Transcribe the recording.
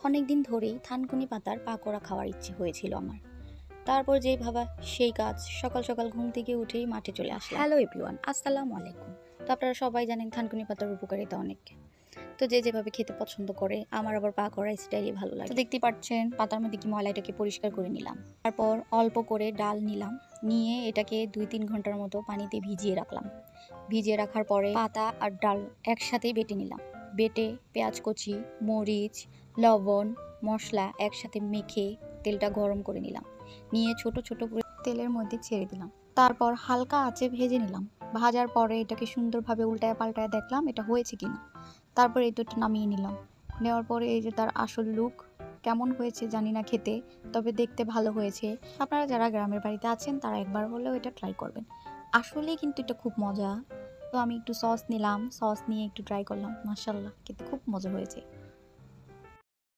অনেক দিন ধরেই থানকুনি পাতার পাকোড়া খাওয়ার ইচ্ছে হয়েছিল আমার। তারপর যেই ভাবা সেই কাজ, সকাল সকাল ঘুম থেকে উঠেই মাঠে চলে আসলাম। হ্যালো এভরিওয়ান, আসসালামু আলাইকুম। তো আপনারা সবাই জানেন থানকুনি পাতার উপকারিতা অনেক। তো যে যেভাবে খেতে পছন্দ করে, আমার আবার পাকোড়া স্টাইলই ভালো লাগে। তো দেখতেই পাচ্ছেন পাতার মধ্যে কি ময়লাটাকে পরিষ্কার করে নিলাম। তারপর অল্প করে ডাল নিলাম, নিয়ে এটাকে 2-3 ঘন্টার মতো পানিতে ভিজিয়ে রাখলাম। ভিজিয়ে রাখার পরে পাতা আর ডাল একসাথেই বেটে নিলাম। বেটে পেঁয়াজ কুচি, মরিচ, লবণ, মশলা একসাথে মেখে তেলটা গরম করে নিলাম। নিয়ে ছোট ছোট করে তেলের মধ্যে ছেড়ে দিলাম। তারপর হালকা আঁচে ভেজে নিলাম। ভাজার পরে এটাকে সুন্দরভাবে উল্টায় পাল্টায় দেখলাম এটা হয়েছে কিনা। তারপর এটা নামিয়ে নিলাম। নেওয়ার পরে এই যে তার আসল লুক কেমন হয়েছে জানি না খেতে, তবে দেখতে ভালো হয়েছে। আপনারা যারা গ্রামের বাড়িতে আছেন তারা একবার হলেও এটা ট্রাই করবেন। আসলেই কিন্তু এটা খুব মজা। তো আমি একটু সস নিলাম, সস নিয়ে একটু ট্রাই করলাম, মাশাআল্লাহ খেতে খুব মজা হয়েছে।